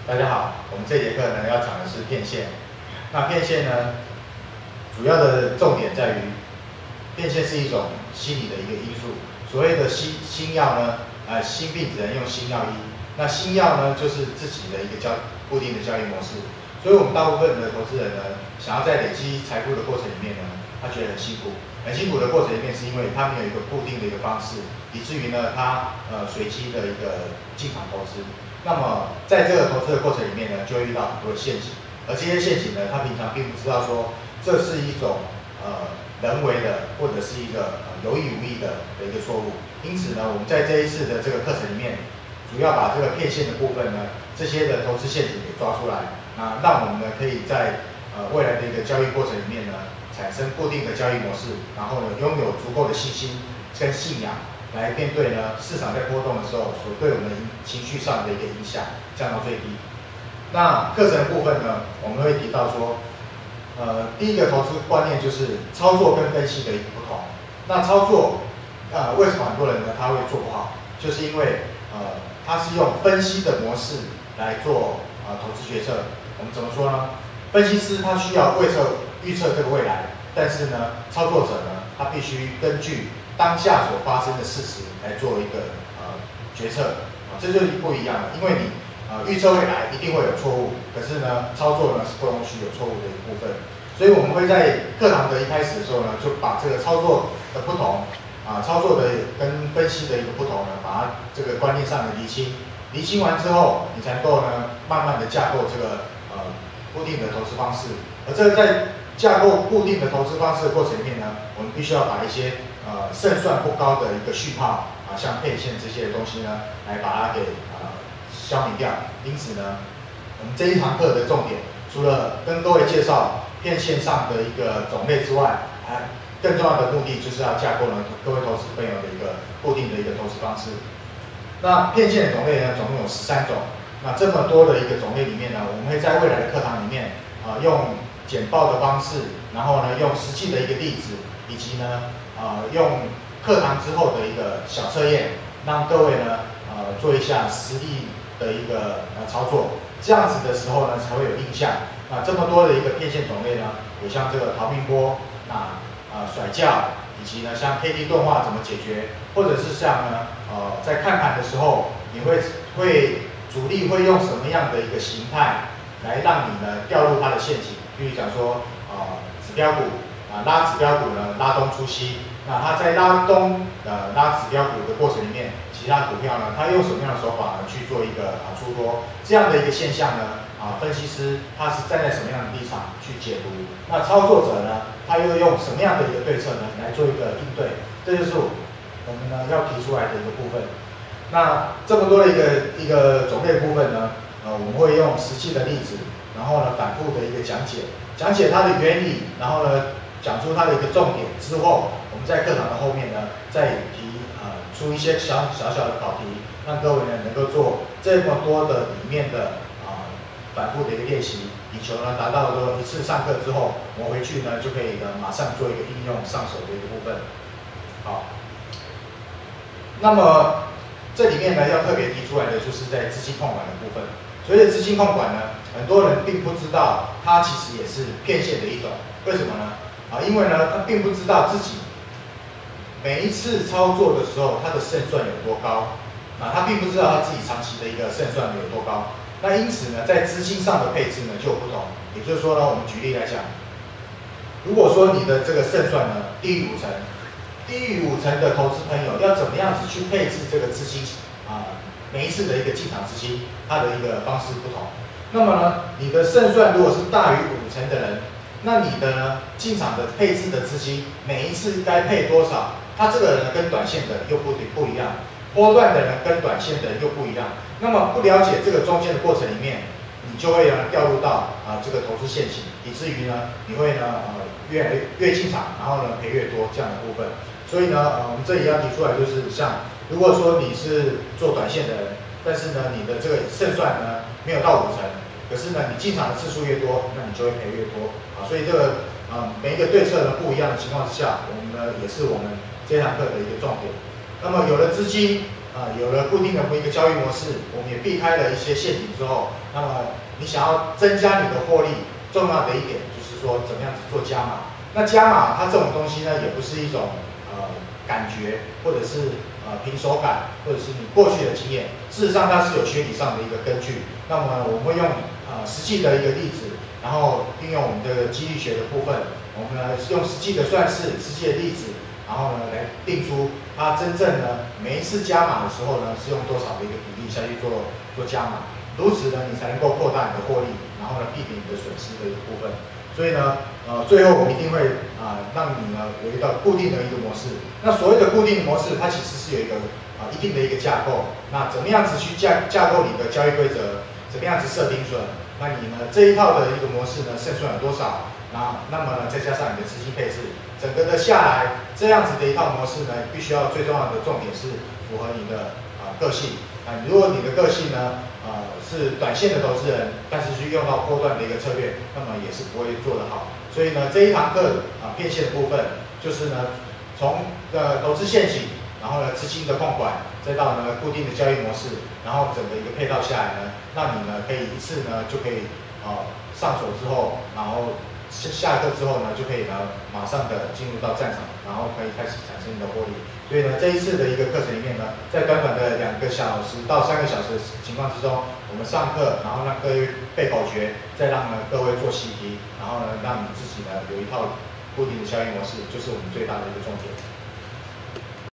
大家好，我们这节课呢要讲的是骗线。那骗线呢，主要的重点在于，骗线是一种心理的一个因素。所谓的心药呢，心病只能用心药医。那心药呢，就是自己的一个固定的交易模式。所以我们大部分的投资人呢，想要在累积财富的过程里面呢，他觉得很辛苦。很辛苦的过程里面，是因为他没有一个固定的一个方式，以至于呢，他随机的一个进场投资。那么在这个投资的过程里面呢，就会遇到很多的陷阱，而这些陷阱呢，他平常并不知道说这是一种人为的或者是一个有意无意的一个错误。因此呢，我们在这一次的这个课程里面，主要把这个骗线的部分呢，这些的投资陷阱给抓出来，让我们呢可以在未来的一个交易过程里面呢，产生固定的交易模式，然后呢拥有足够的信心跟信仰，来面对呢市场在波动的时候所对我们情绪上的一个影响降到最低。那课程的部分呢，我们会提到说，第一个投资观念就是操作跟分析的一个不同。那操作，为什么很多人呢他会做不好？就是因为他是用分析的模式来做投资决策。我们怎么说呢？分析师他需要预测这个未来，但是呢，操作者呢，他必须根据当下所发生的事实来做一个决策，这就是不一样的。因为你预测未来一定会有错误，可是呢，操作呢是不容许有错误的一部分。所以我们会在课堂的一开始的时候呢，就把这个操作的不同操作的跟分析的一个不同呢，把它这个观念上的厘清。厘清完之后，你才能够呢，慢慢的架构这个固定的投资方式。而这个在架构固定的投资方式的过程里面呢，我们必须要把一些胜算不高的一个讯号像骗线这些东西呢，来把它给消弭掉。因此呢，我们这一堂课的重点，除了跟各位介绍骗线上的一个种类之外，更重要的目的就是要架构呢各位投资朋友的一个固定的一个投资方式。那骗线的种类呢，总共有13种。那这么多的一个种类里面呢，我们会在未来的课堂里面用简报的方式，然后呢用实际的一个例子，以及呢用课堂之后的一个小测验，让各位呢做一下实力的一个操作。这样子的时候呢，才会有印象。这么多的一个骗线种类呢，有像这个逃命波，甩轿，以及呢像 K D 钝化怎么解决，或者是像呢在看盘的时候，你会主力会用什么样的一个形态来让你呢掉入它的陷阱？比如讲说指标股拉指标股呢拉东出西，那它在拉东拉指标股的过程里面，其他股票呢它用什么样的手法呢去做一个出多？这样的一个现象呢分析师他是站在什么样的立场去解读？那操作者呢他又用什么样的一个对策呢来做一个应对？这就是我们呢要提出来的一个部分。那这么多的一个种类部分呢，我们会用实际的例子，然后呢反复的一个讲解它的原理，然后呢讲出它的一个重点之后，我们在课堂的后面呢再出一些小的考题，让各位呢能够做这么多的里面的反复的一个练习，以求呢达到说一次上课之后，我们回去呢就可以呢马上做一个应用上手的一个部分。好，那么这里面呢要特别提出来的，就是在资金控管的部分。所谓的资金控管呢，很多人并不知道，它其实也是骗线的一种。为什么呢？因为呢他并不知道自己每一次操作的时候，他的胜算有多高。他并不知道他自己长期的一个胜算有多高。那因此呢，在资金上的配置呢就有不同。也就是说呢，我们举例来讲，如果说你的这个胜算呢低于50%的投资朋友，要怎么样子去配置这个资金每一次的一个进场资金，它的一个方式不同。那么呢，你的胜算如果是大于50%的人，那你的呢进场的配置的资金每一次该配多少？他这个人呢跟短线的又不一样，波段的人跟短线的人又不一样。那么不了解这个中间的过程里面，你就会掉入到这个投资陷阱，以至于呢你会呢越进场，然后呢赔越多这样的部分。所以呢我们这里要提出来就是像，如果说你是做短线的人，但是呢你的这个胜算呢没有到50%，可是呢你进场的次数越多，那你就会赔越多所以这个每一个对策呢不一样的情况之下，我们呢也是我们这堂课的一个重点。那么有了资金有了固定的一个交易模式，我们也避开了一些陷阱之后，那么你想要增加你的获利，重要的一点就是说怎么样子做加码。那加码它这种东西呢，也不是一种感觉，或者是凭手感，或者是你过去的经验，事实上它是有学理上的一个根据。那么我们会用实际的一个例子，然后运用我们的激励学的部分，我们呢用实际的算式、实际的例子，然后呢来定出它真正呢每一次加码的时候呢是用多少的一个比例下去做加码，如此呢你才能够扩大你的获利，然后呢避免你的损失的一个部分。所以呢，最后我们一定会让你呢有一道固定的一个模式。那所谓的固定模式，它其实是有一个一定的一个架构。那怎么样子去架构你的交易规则？怎么样子设停损？那你呢这一套的一个模式呢胜算有多少？那么呢再加上你的资金配置，整个的下来这样子的一套模式呢，必须要最重要的重点是符合你的个性。如果你的个性呢是短线的投资人，但是去用到波段的一个策略，那么也是不会做得好。所以呢，这一堂课变现的部分，就是呢从投资陷阱，然后呢资金的控管，再到呢固定的交易模式，然后整个一个配套下来呢，让你呢可以一次呢就可以上手之后，然后下课之后呢就可以呢马上的进入到战场，然后可以开始产生你的获利。所以呢，这一次的一个课程里面呢，在短短的2个小时到3个小时的情况之中，我们上课，然后让各位背口诀，再让呢各位做习题，然后呢让你自己呢有一套固定的交易模式，就是我们最大的一个重点。